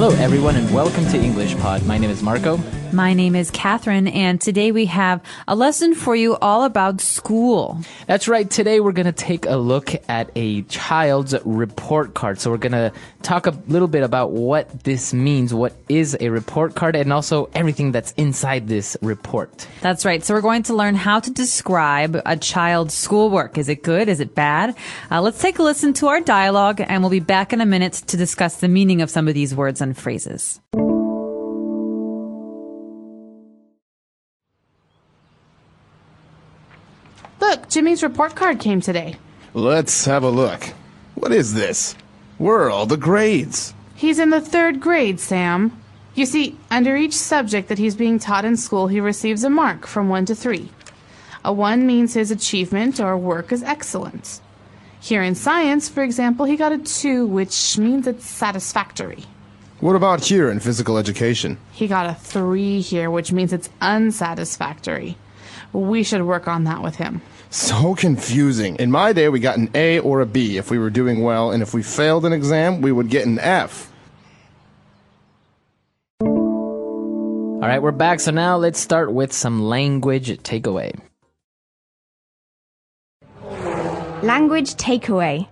Hello, everyone, and welcome to English Pod. My name is Marco. My name is Catherine, and today we have a lesson for you all about school. That's right. Today we're going to take a look at a child's report card. So we're going to talk a little bit about what this means, what is a report card, and also everything that's inside this report. That's right. So we're going to learn how to describe a child's schoolwork. Is it good? Is it bad? Let's take a listen to our dialogue, and we'll be back in a minute to discuss the meaning of some of these words and phrases. Look, Jimmy's report card came today. Let's have a look. What is this? Where are all the grades? He's in the 3rd grade, Sam. You see, under each subject that he's being taught in school, he receives a mark from 1 to 3. A 1 means his achievement or work is excellent. Here in science, for example, he got a 2, which means it's satisfactory. What about here in physical education? He got a 3 here, which means it's unsatisfactory. We should work on that with him. So confusing. In my day, we got an A or a B if we were doing well, and if we failed an exam, we would get an F. All right, we're back. So now let's start with some language takeaway. Language takeaway.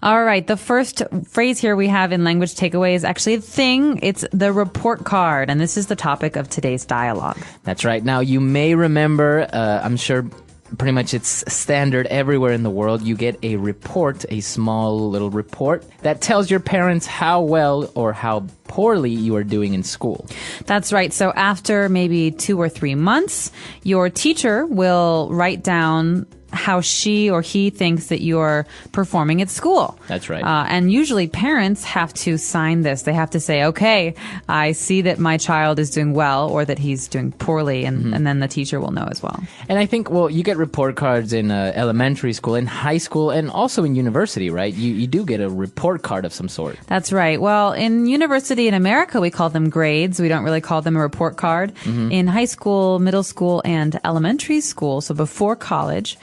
All right. The first phrase here we have in language takeaway is actually a thing. It's the report card. And this is the topic of today's dialogue. That's right. Now, you may remember, I'm sure pretty much it's standard everywhere in the world. You get a report, a small little report that tells your parents how well or how poorly you are doing in school. That's right. So after maybe 2 or 3 months, your teacher will write down how she or he thinks that you're performing at school. That's right. And usually parents have to sign this. They have to say, okay, I see that my child is doing well or that he's doing poorly, and then the teacher will know as well. And I think, well, you get report cards in elementary school, in high school, and also in university, right? You do get a report card of some sort. That's right. Well, in university in America, we call them grades. We don't really call them a report card. In high school, middle school, and elementary school, so before college,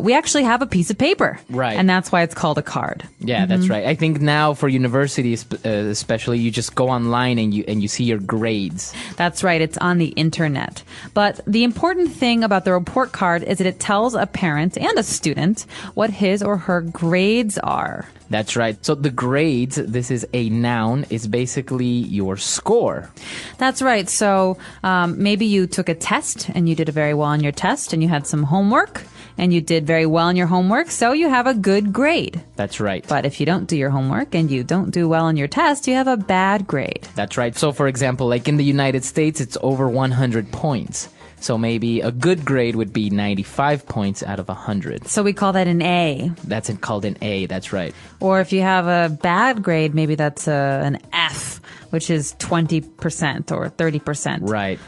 we actually have a piece of paper. Right. And that's why it's called a card. Yeah, that's right. I think now for universities especially, you just go online and you see your grades. That's right. It's on the internet. But the important thing about the report card is that it tells a parent and a student what his or her grades are. That's right. So the grades, this is a noun, is basically your score. That's right. So maybe you took a test and you did very well on your test and you had some homework and you did very well on your homework, so you have a good grade. That's right. But if you don't do your homework and you don't do well on your test, you have a bad grade. That's right. So for example, like in the United States, it's over 100 points. So maybe a good grade would be 95 points out of 100. So we call that an A. That's called an A, that's right. Or if you have a bad grade, maybe that's an F, which is 20% or 30%. Right.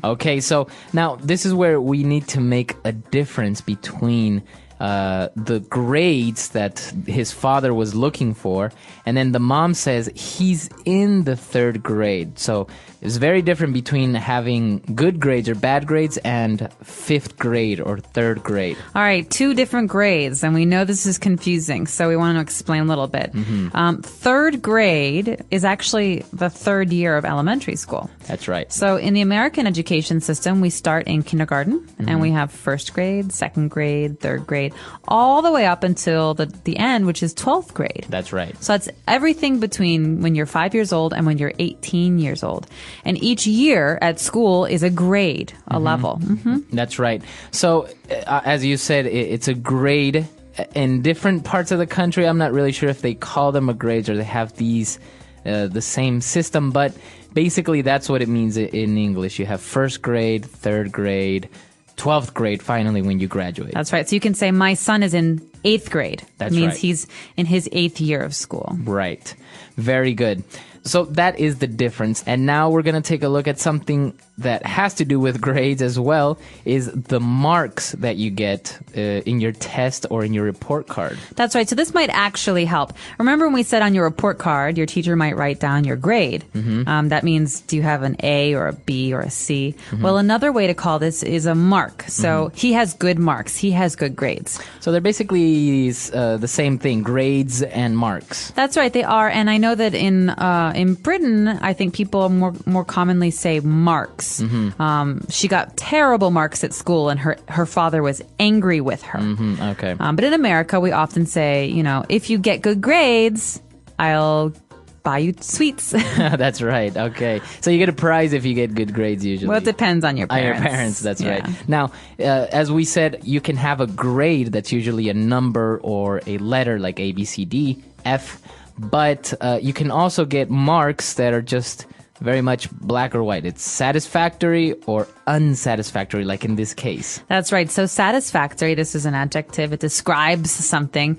Okay, so now this is where we need to make a difference between the grades that his father was looking for, and then the mom says he's in the 3rd grade. So it's very different between having good grades or bad grades and 5th grade or 3rd grade. All right, 2 different grades, and we know this is confusing, so we want to explain a little bit. 3rd grade is actually the 3rd year of elementary school. That's right. So in the American education system, we start in kindergarten, and we have 1st grade, 2nd grade, 3rd grade, all the way up until the end, which is 12th grade. That's right. So that's everything between when you're 5 years old and when you're 18 years old. And each year at school is a grade, a level. That's right. So as you said, it's a grade in different parts of the country. I'm not really sure if they call them a grades or they have these the same system, but basically that's what it means in English. You have 1st grade, 3rd grade, 12th grade finally when you graduate. That's right. So you can say my son is in 8th grade. That's It means right. he's in his 8th year of school. Right. Very good. So that is the difference. And now we're going to take a look at something that has to do with grades as well, is the marks that you get in your test or in your report card. That's right. So this might actually help. Remember when we said on your report card, your teacher might write down your grade. That means, do you have an A or a B or a C? Well, another way to call this is a mark. So he has good marks. He has good grades. So they're basically the same thing, grades and marks. That's right. They are. And I know that in Britain, I think people more commonly say marks. She got terrible marks at school and her father was angry with her. Okay. But in America, we often say, if you get good grades, I'll buy you sweets. That's right. Okay. So you get a prize if you get good grades usually. Well, it depends on your parents. On your parents, that's Yeah. right. Now, as we said, you can have a grade that's usually a number or a letter like A, B, C, D, F, but you can also get marks that are just very much black or white. It's satisfactory or unsatisfactory, like in this case. That's right. So satisfactory, this is an adjective. It describes something,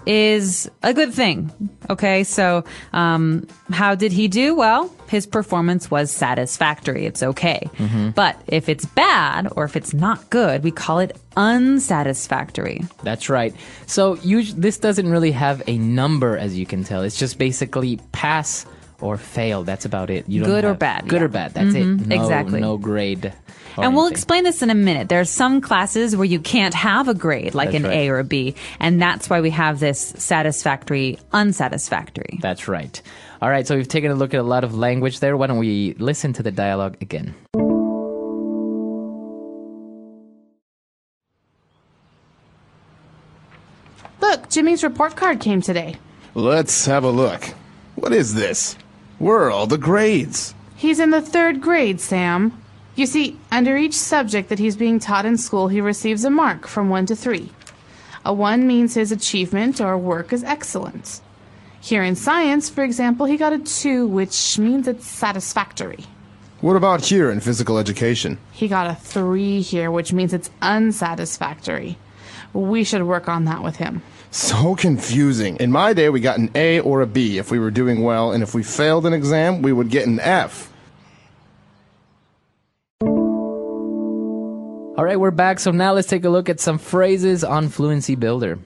is a good thing. Okay. So, how did he do? Well, his performance was satisfactory. It's okay. But if it's bad or if it's not good, we call it unsatisfactory. That's right. So this doesn't really have a number, as you can tell. It's just basically pass or fail. That's about it. You don't Good or have- bad, Good yeah. or bad. That's it. Exactly. No grade. or And we'll anything. explain this in a minute. There are some classes where you can't have a grade, like That's an right. A or a B. And that's why we have this satisfactory, unsatisfactory. That's right. All right, so we've taken a look at a lot of language there. Why don't we listen to the dialogue again? Look, Jimmy's report card came today. Let's have a look. What is this? Where are all the grades? He's in the 3rd grade, Sam. You see, under each subject that he's being taught in school, he receives a mark from 1 to 3. A 1 means his achievement or work is excellent. Here in science, for example, he got a 2, which means it's satisfactory. What about here in physical education? He got a 3 here, which means it's unsatisfactory. We should work on that with him. So confusing. In my day, we got an A or a B if we were doing well, and if we failed an exam, we would get an F. All right, we're back. So now let's take a look at some phrases on Fluency Builder.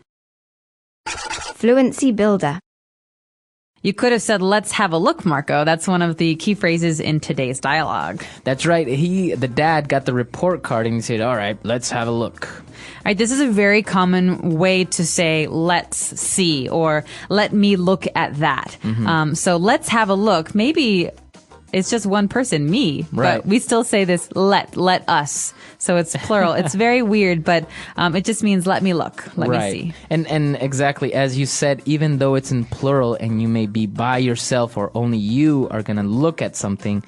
Fluency Builder. You could have said, let's have a look, Marco. That's one of the key phrases in today's dialogue. That's right. The dad got the report card and he said, all right, let's have a look. All right, this is a very common way to say, let's see, or let me look at that. So let's have a look. Maybe it's just one person, me, Right. but we still say this, let us. So it's plural. It's very weird, but it just means let me look, let me see. And exactly, as you said, even though it's in plural and you may be by yourself or only you are going to look at something,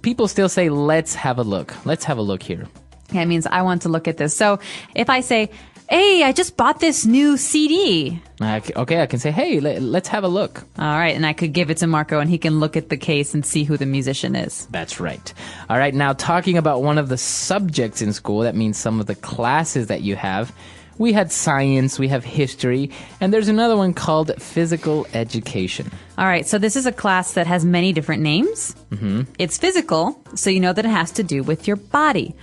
people still say, let's have a look. Let's have a look here. Yeah, it means I want to look at this. So if I say, hey, I just bought this new CD. Okay, I can say, hey, let's have a look. All right, and I could give it to Marco and he can look at the case and see who the musician is. That's right. All right, now talking about one of the subjects in school, that means some of the classes that you have. We had science, we have history, and there's another one called physical education. All right, so this is a class that has many different names. It's physical, so you know that it has to do with your body.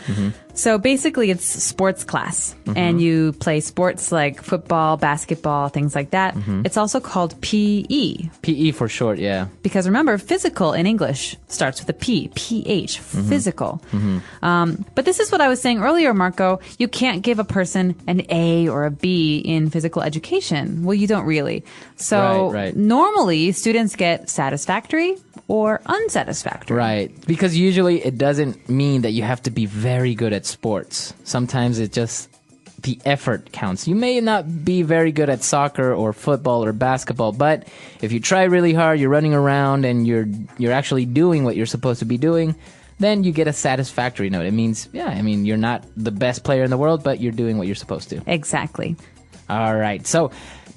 So basically it's sports class, and you play sports like football, basketball, things like that. It's also called PE. PE for short, yeah. Because remember, physical in English starts with a P, PH, physical. But this is what I was saying earlier, Marco. You can't give a person an A or a B in physical education. Well, you don't really. So Right. normally students get satisfactory or unsatisfactory. Right, because usually it doesn't mean that you have to be very good at sports. Sometimes it just, the effort counts. You may not be very good at soccer or football or basketball, but if you try really hard, you're running around and you're actually doing what you're supposed to be doing, then you get a satisfactory note. It means, you're not the best player in the world, but you're doing what you're supposed to. Exactly. All right, so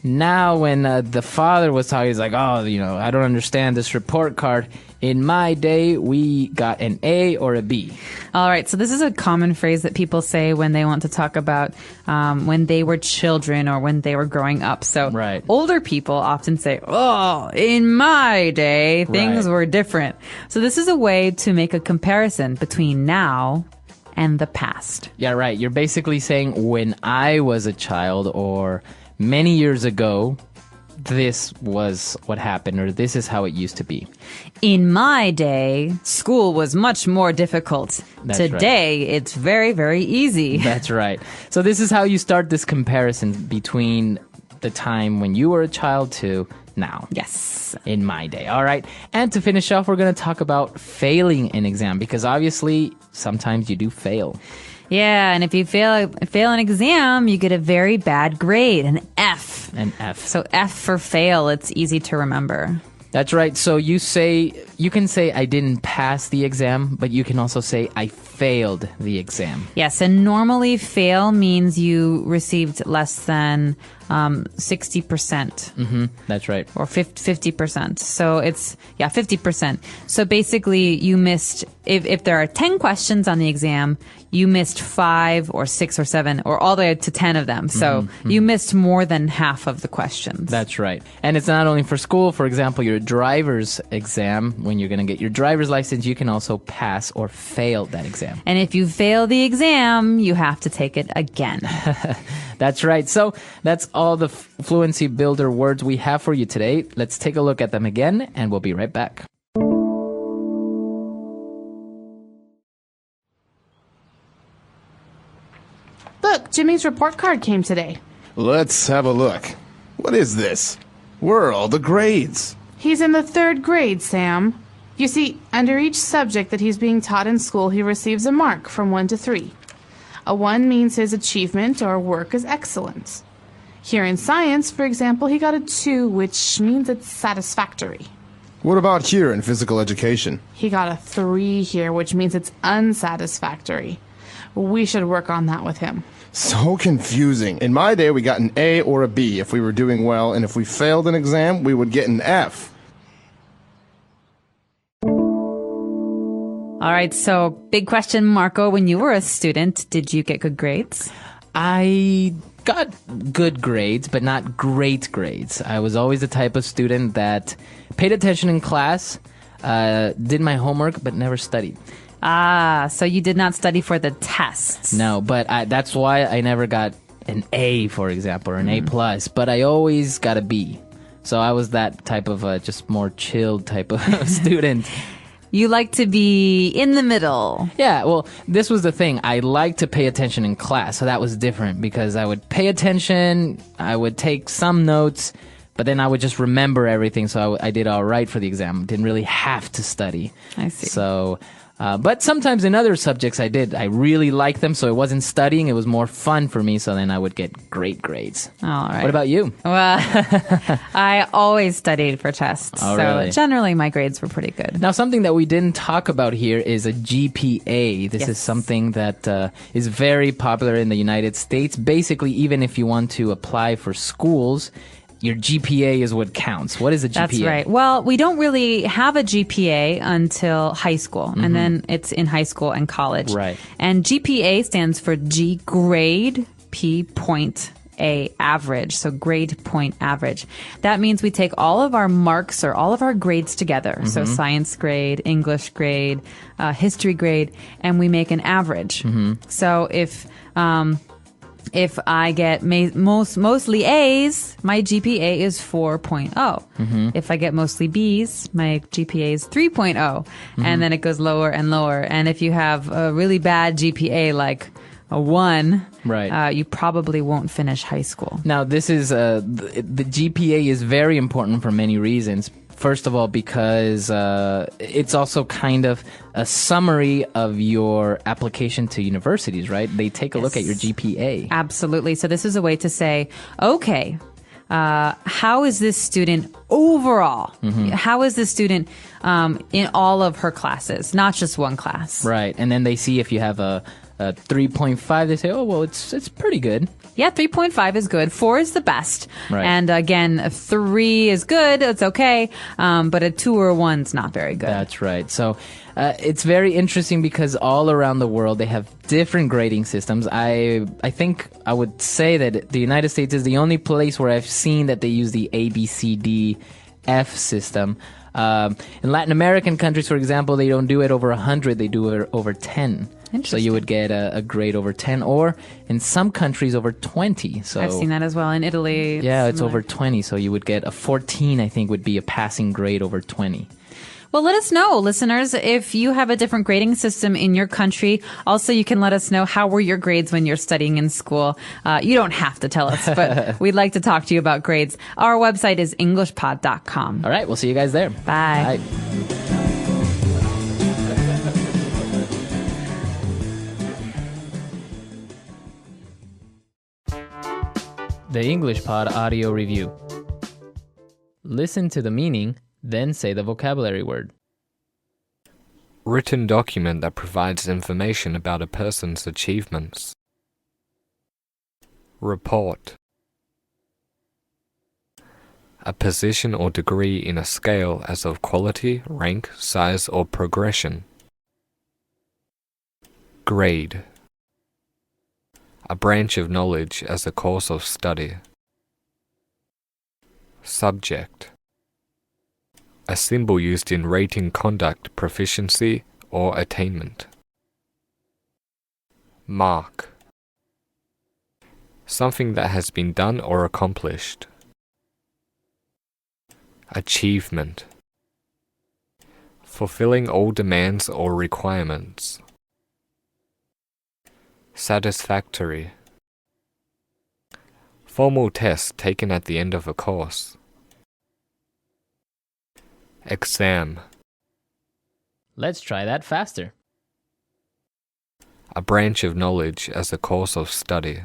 Now, when the father was talking, he's like, oh, I don't understand this report card. In my day, we got an A or a B. All right. So this is a common phrase that people say when they want to talk about when they were children or when they were growing up. So Right. older people often say, oh, in my day, things Right. were different. So this is a way to make a comparison between now and the past. Yeah, right. You're basically saying when I was a child or many years ago, this was what happened, or this is how it used to be. In my day, school was much more difficult. That's right. Today, it's very, very easy. That's right. So this is how you start this comparison between the time when you were a child to now. Yes. In my day. All right. And to finish off, we're going to talk about failing an exam, because obviously sometimes you do fail. Yeah, and if you fail an exam, you get a very bad grade, an F. An F. So F for fail, it's easy to remember. That's right. So you can say I didn't pass the exam, but you can also say I failed the exam. Yes, and normally fail means you received less than 60%. That's right. Or 50%. So it's, 50%. So basically you missed, if there are 10 questions on the exam, you missed 5 or 6 or 7 or all the way to 10 of them. So you missed more than half of the questions. That's right. And it's not only for school. For example, your driver's exam, when you're going to get your driver's license, you can also pass or fail that exam. And if you fail the exam, you have to take it again. That's right. So that's all the Fluency Builder words we have for you today. Let's take a look at them again, and we'll be right back. Look, Jimmy's report card came today. Let's have a look. What is this? Where are all the grades? He's in the 3rd grade, Sam. You see, under each subject that he's being taught in school, he receives a mark from 1 to 3. A 1 means his achievement or work is excellent. Here in science, for example, he got a 2, which means it's satisfactory. What about here in physical education? He got a 3 here, which means it's unsatisfactory. We should work on that with him. So confusing. In my day, we got an A or a B if we were doing well, and if we failed an exam, we would get an F. All right, so big question, Marco. When you were a student, did you get good grades? I got good grades, but not great grades. I was always the type of student that paid attention in class, did my homework, but never studied. Ah, so you did not study for the tests. No, but that's why I never got an A, for example, or an A+, but I always got a B. So I was that type of just more chilled type of student. You like to be in the middle. Yeah, well, this was the thing. I liked to pay attention in class, so that was different because I would pay attention, I would take some notes, but then I would just remember everything, so I did all right for the exam. Didn't really have to study. I see. So, but sometimes in other subjects I did. I really liked them, so it wasn't studying. It was more fun for me, so then I would get great grades. All right. What about you? Well, I always studied for tests. Oh, so really? generally my grades were pretty good. Now, something that we didn't talk about here is a GPA. This Yes. is something that is very popular in the United States. Basically, even if you want to apply for schools, your GPA is what counts. What is a GPA? That's right. Well, we don't really have a GPA until high school, and then it's in high school and college. Right. And GPA stands for G grade, P point, A average. So grade point average. That means we take all of our marks or all of our grades together. So science grade, English grade, history grade, and we make an average. So if I get mostly A's, my GPA is 4.0. If I get mostly B's, my GPA is 3.0. And then it goes lower and lower. And if you have a really bad GPA, like a 1, Right. You probably won't finish high school. Now, this is the GPA is very important for many reasons. First of all, because it's also kind of a summary of your application to universities, right? They take a look at your GPA. Absolutely. So this is a way to say, okay, how is this student overall? How is this student in all of her classes, not just one class? Right. And then they see if you have a 3.5, they say, oh, well, it's pretty good. Yeah, 3.5 is good. 4 is the best. Right. And again, a 3 is good. It's okay. But a 2 or a 1's not very good. That's right. So it's very interesting because all around the world they have different grading systems. I think I would say that the United States is the only place where I've seen that they use the A, B, C, D, F system. In Latin American countries, for example, they don't do it over 100, they do it over 10. So you would get a grade over 10, or in some countries over 20. So I've seen that as well in Italy. Yeah, it's over 20. So you would get a 14, I think, would be a passing grade over 20. Well, let us know, listeners, if you have a different grading system in your country. Also, you can let us know how were your grades when you're studying in school. You don't have to tell us, but we'd like to talk to you about grades. Our website is englishpod.com. All right, we'll see you guys there. Bye. The English Pod Audio Review. Listen to the meaning, then say the vocabulary word. Written document that provides information about a person's achievements. Report. A position or degree in a scale as of quality, rank, size, or progression. Grade. A branch of knowledge as a course of study. Subject. A symbol used in rating conduct, proficiency, or attainment. Mark. Something that has been done or accomplished. Achievement. Fulfilling all demands or requirements. Satisfactory. Formal test taken at the end of a course. Exam. Let's try that faster. A branch of knowledge as a course of study.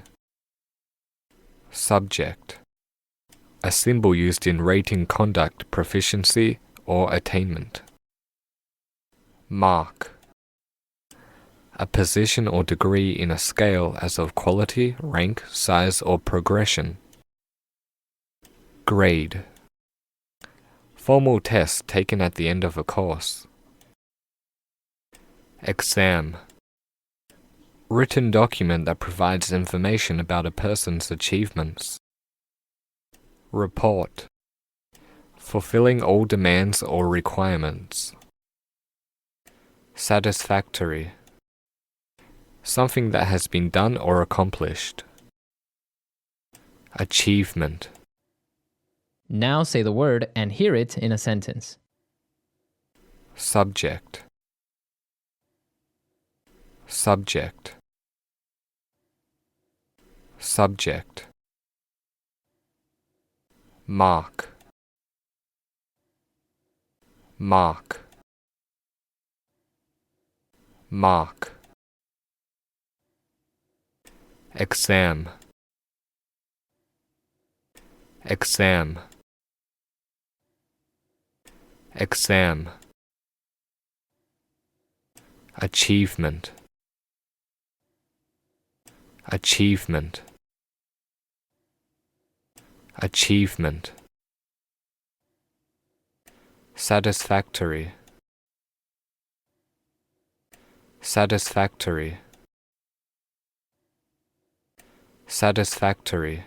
Subject. A symbol used in rating conduct, proficiency, or attainment. Mark. A position or degree in a scale as of quality, rank, size, or progression. Grade. Formal test taken at the end of a course. Exam. Written document that provides information about a person's achievements. Report. Fulfilling all demands or requirements. Satisfactory. Something that has been done or accomplished. Achievement. Now say the word and hear it in a sentence. Subject. Subject. Subject. Mark. Mark. Mark. Exam. Exam. Exam. Achievement. Achievement. Achievement. Satisfactory. Satisfactory. Satisfactory.